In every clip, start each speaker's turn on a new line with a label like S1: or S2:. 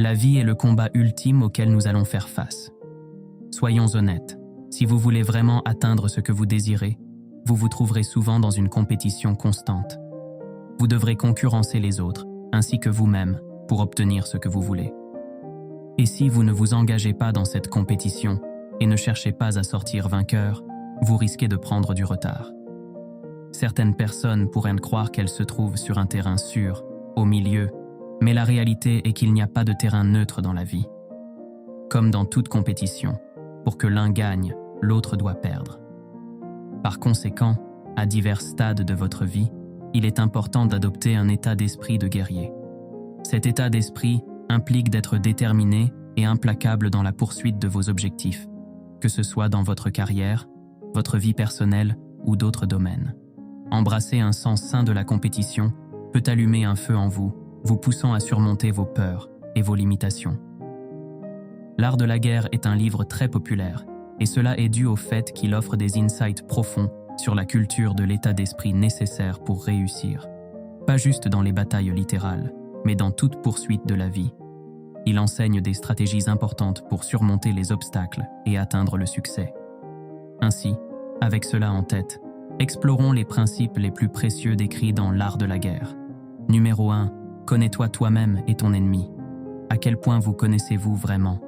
S1: La vie est le combat ultime auquel nous allons faire face. Soyons honnêtes, si vous voulez vraiment atteindre ce que vous désirez, vous vous trouverez souvent dans une compétition constante. Vous devrez concurrencer les autres, ainsi que vous-même, pour obtenir ce que vous voulez. Et si vous ne vous engagez pas dans cette compétition et ne cherchez pas à sortir vainqueur, vous risquez de prendre du retard. Certaines personnes pourraient croire qu'elles se trouvent sur un terrain sûr, au milieu, mais la réalité est qu'il n'y a pas de terrain neutre dans la vie. Comme dans toute compétition, pour que l'un gagne, l'autre doit perdre. Par conséquent, à divers stades de votre vie, il est important d'adopter un état d'esprit de guerrier. Cet état d'esprit implique d'être déterminé et implacable dans la poursuite de vos objectifs, que ce soit dans votre carrière, votre vie personnelle ou d'autres domaines. Embrasser un sens sain de la compétition peut allumer un feu en vous, vous poussant à surmonter vos peurs et vos limitations. L'art de la guerre est un livre très populaire, et cela est dû au fait qu'il offre des insights profonds sur la culture de l'état d'esprit nécessaire pour réussir. Pas juste dans les batailles littérales, mais dans toute poursuite de la vie. Il enseigne des stratégies importantes pour surmonter les obstacles et atteindre le succès. Ainsi, avec cela en tête, explorons les principes les plus précieux décrits dans l'art de la guerre. Numéro 1. Connais-toi toi-même et ton ennemi. À quel point vous connaissez-vous vraiment?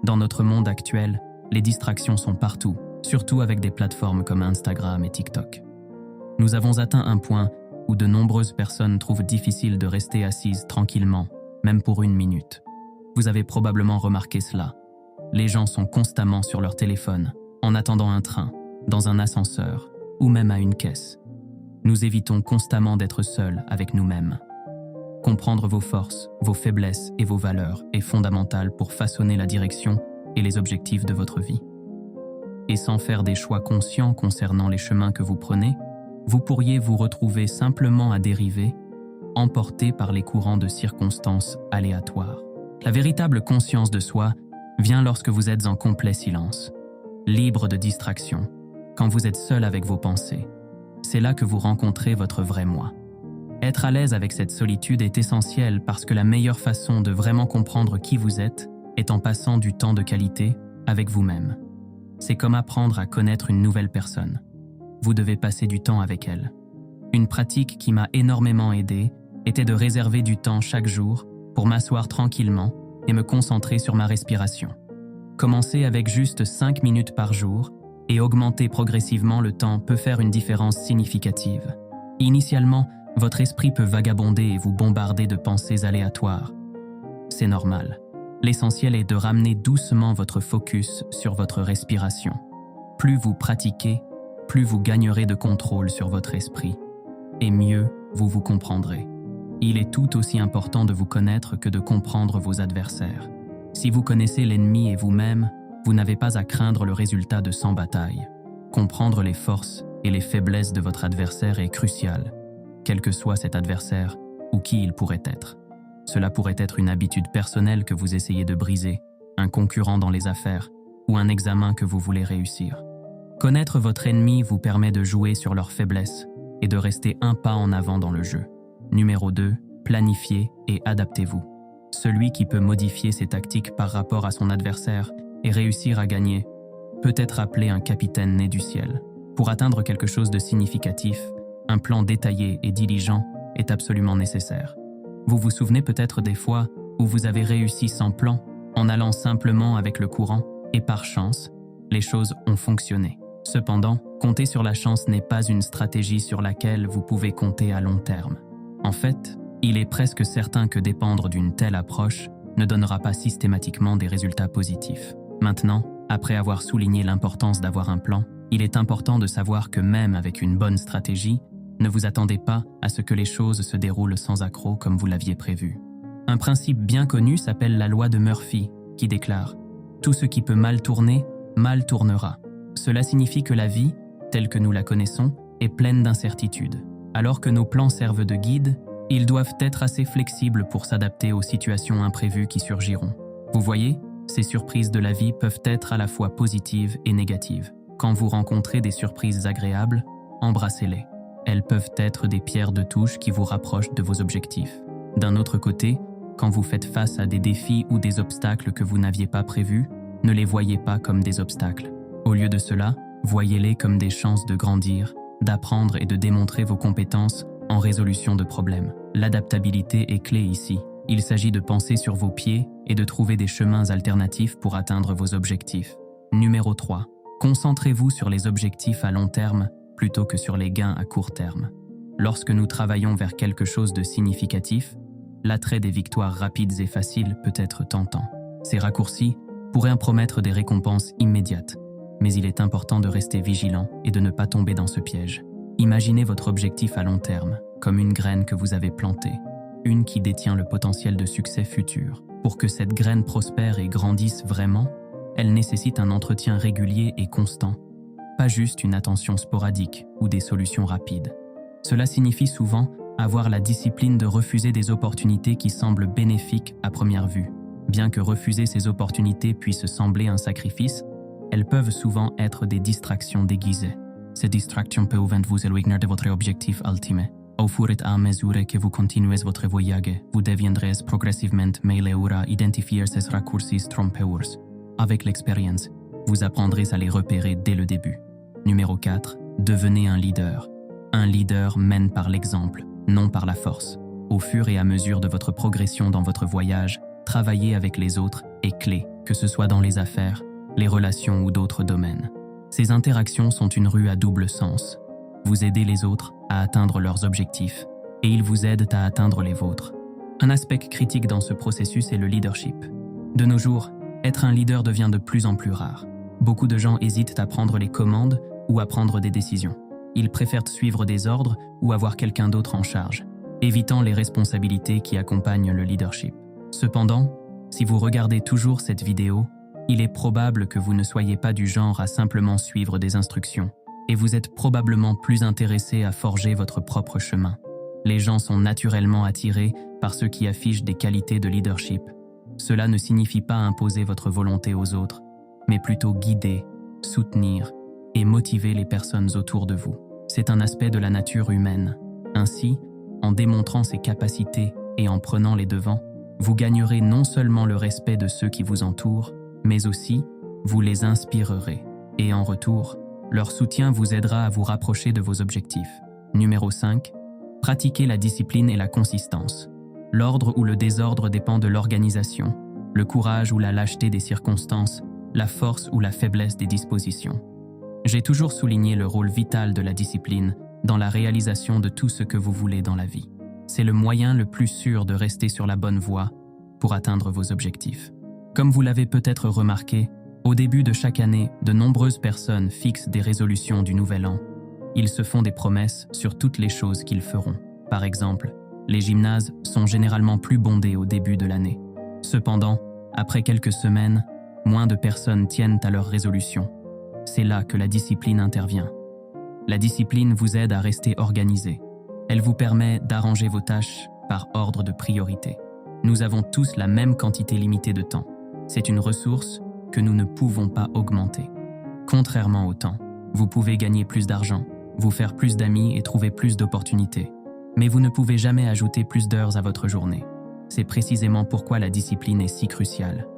S1: Dans notre monde actuel, les distractions sont partout, surtout avec des plateformes comme Instagram et TikTok. Nous avons atteint un point où de nombreuses personnes trouvent difficile de rester assises tranquillement, même pour une minute. Vous avez probablement remarqué cela. Les gens sont constamment sur leur téléphone, en attendant un train, dans un ascenseur, ou même à une caisse. Nous évitons constamment d'être seuls avec nous-mêmes. Comprendre vos forces, vos faiblesses et vos valeurs est fondamental pour façonner la direction et les objectifs de votre vie. Et sans faire des choix conscients concernant les chemins que vous prenez, vous pourriez vous retrouver simplement à dériver, emporté par les courants de circonstances aléatoires. La véritable conscience de soi vient lorsque vous êtes en complet silence, libre de distraction, quand vous êtes seul avec vos pensées. C'est là que vous rencontrez votre vrai moi. Être à l'aise avec cette solitude est essentiel parce que la meilleure façon de vraiment comprendre qui vous êtes est en passant du temps de qualité avec vous-même. C'est comme apprendre à connaître une nouvelle personne. Vous devez passer du temps avec elle. Une pratique qui m'a énormément aidé était de réserver du temps chaque jour pour m'asseoir tranquillement et me concentrer sur ma respiration. Commencer avec juste 5 minutes par jour et augmenter progressivement le temps peut faire une différence significative. Initialement, votre esprit peut vagabonder et vous bombarder de pensées aléatoires. C'est normal. L'essentiel est de ramener doucement votre focus sur votre respiration. Plus vous pratiquez, plus vous gagnerez de contrôle sur votre esprit, et mieux vous vous comprendrez. Il est tout aussi important de vous connaître que de comprendre vos adversaires. Si vous connaissez l'ennemi et vous-même, vous n'avez pas à craindre le résultat de 100 batailles. Comprendre les forces et les faiblesses de votre adversaire est crucial, quel que soit cet adversaire ou qui il pourrait être. Cela pourrait être une habitude personnelle que vous essayez de briser, un concurrent dans les affaires ou un examen que vous voulez réussir. Connaître votre ennemi vous permet de jouer sur leurs faiblesses et de rester un pas en avant dans le jeu. Numéro 2, planifiez et adaptez-vous. Celui qui peut modifier ses tactiques par rapport à son adversaire et réussir à gagner peut être appelé un capitaine né du ciel. Pour atteindre quelque chose de significatif, un plan détaillé et diligent est absolument nécessaire. Vous vous souvenez peut-être des fois où vous avez réussi sans plan, en allant simplement avec le courant, et par chance, les choses ont fonctionné. Cependant, compter sur la chance n'est pas une stratégie sur laquelle vous pouvez compter à long terme. En fait, il est presque certain que dépendre d'une telle approche ne donnera pas systématiquement des résultats positifs. Maintenant, après avoir souligné l'importance d'avoir un plan, il est important de savoir que même avec une bonne stratégie, ne vous attendez pas à ce que les choses se déroulent sans accroc comme vous l'aviez prévu. Un principe bien connu s'appelle la loi de Murphy, qui déclare « Tout ce qui peut mal tourner, mal tournera ». Cela signifie que la vie, telle que nous la connaissons, est pleine d'incertitudes. Alors que nos plans servent de guide, ils doivent être assez flexibles pour s'adapter aux situations imprévues qui surgiront. Vous voyez, ces surprises de la vie peuvent être à la fois positives et négatives. Quand vous rencontrez des surprises agréables, embrassez-les. Elles peuvent être des pierres de touche qui vous rapprochent de vos objectifs. D'un autre côté, Quand vous faites face à des défis ou des obstacles que vous n'aviez pas prévus, ne les voyez pas comme des obstacles. Au lieu de cela, voyez-les comme des chances de grandir, d'apprendre et de démontrer vos compétences en résolution de problèmes. L'adaptabilité est clé ici. Il s'agit de penser sur vos pieds et de trouver des chemins alternatifs pour atteindre vos objectifs. Numéro 3. Concentrez-vous sur les objectifs à long terme plutôt que sur les gains à court terme. Lorsque nous travaillons vers quelque chose de significatif, l'attrait des victoires rapides et faciles peut être tentant. Ces raccourcis pourraient promettre des récompenses immédiates, mais il est important de rester vigilant et de ne pas tomber dans ce piège. Imaginez votre objectif à long terme, comme une graine que vous avez plantée, une qui détient le potentiel de succès futur. Pour que cette graine prospère et grandisse vraiment, elle nécessite un entretien régulier et constant, pas juste une attention sporadique ou des solutions rapides. Cela signifie souvent avoir la discipline de refuser des opportunités qui semblent bénéfiques à première vue. Bien que refuser ces opportunités puisse sembler un sacrifice, elles peuvent souvent être des distractions déguisées. Ces distractions peuvent vous éloigner de votre objectif ultime. Au fur et à mesure que vous continuez votre voyage, vous deviendrez progressivement meilleur à identifier ces raccourcis trompeurs. Avec l'expérience, vous apprendrez à les repérer dès le début. Numéro 4. Devenez un leader. Un leader mène par l'exemple, non par la force. Au fur et à mesure de votre progression dans votre voyage, travailler avec les autres est clé, que ce soit dans les affaires, les relations ou d'autres domaines. Ces interactions sont une rue à double sens. Vous aidez les autres à atteindre leurs objectifs et ils vous aident à atteindre les vôtres. Un aspect critique dans ce processus est le leadership. De nos jours, être un leader devient de plus en plus rare. Beaucoup de gens hésitent à prendre les commandes ou à prendre des décisions. Ils préfèrent suivre des ordres ou avoir quelqu'un d'autre en charge, évitant les responsabilités qui accompagnent le leadership. Cependant, si vous regardez toujours cette vidéo, il est probable que vous ne soyez pas du genre à simplement suivre des instructions, et vous êtes probablement plus intéressé à forger votre propre chemin. Les gens sont naturellement attirés par ceux qui affichent des qualités de leadership. Cela ne signifie pas imposer votre volonté aux autres, mais plutôt guider, soutenir et motiver les personnes autour de vous. C'est un aspect de la nature humaine. Ainsi, en démontrant ses capacités et en prenant les devants, vous gagnerez non seulement le respect de ceux qui vous entourent, mais aussi, vous les inspirerez. Et en retour, leur soutien vous aidera à vous rapprocher de vos objectifs. Numéro 5. Pratiquez la discipline et la consistance. L'ordre ou le désordre dépend de l'organisation, le courage ou la lâcheté des circonstances, la force ou la faiblesse des dispositions. J'ai toujours souligné le rôle vital de la discipline dans la réalisation de tout ce que vous voulez dans la vie. C'est le moyen le plus sûr de rester sur la bonne voie pour atteindre vos objectifs. Comme vous l'avez peut-être remarqué, au début de chaque année, de nombreuses personnes fixent des résolutions du nouvel an. Ils se font des promesses sur toutes les choses qu'ils feront. Par exemple, les gymnases sont généralement plus bondés au début de l'année. Cependant, après quelques semaines, moins de personnes tiennent à leurs résolutions. C'est là que la discipline intervient. La discipline vous aide à rester organisé. Elle vous permet d'arranger vos tâches par ordre de priorité. Nous avons tous la même quantité limitée de temps. C'est une ressource que nous ne pouvons pas augmenter. Contrairement au temps, vous pouvez gagner plus d'argent, vous faire plus d'amis et trouver plus d'opportunités. Mais vous ne pouvez jamais ajouter plus d'heures à votre journée. C'est précisément pourquoi la discipline est si cruciale.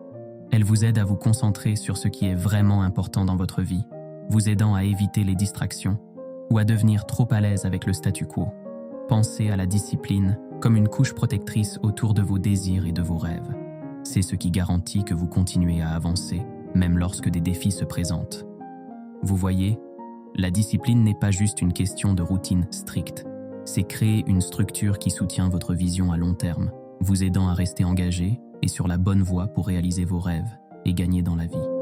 S1: Elle vous aide à vous concentrer sur ce qui est vraiment important dans votre vie, vous aidant à éviter les distractions ou à devenir trop à l'aise avec le statu quo. Pensez à la discipline comme une couche protectrice autour de vos désirs et de vos rêves. C'est ce qui garantit que vous continuez à avancer, même lorsque des défis se présentent. Vous voyez, la discipline n'est pas juste une question de routine stricte. C'est créer une structure qui soutient votre vision à long terme, vous aidant à rester engagé et sur la bonne voie pour réaliser vos rêves et gagner dans la vie.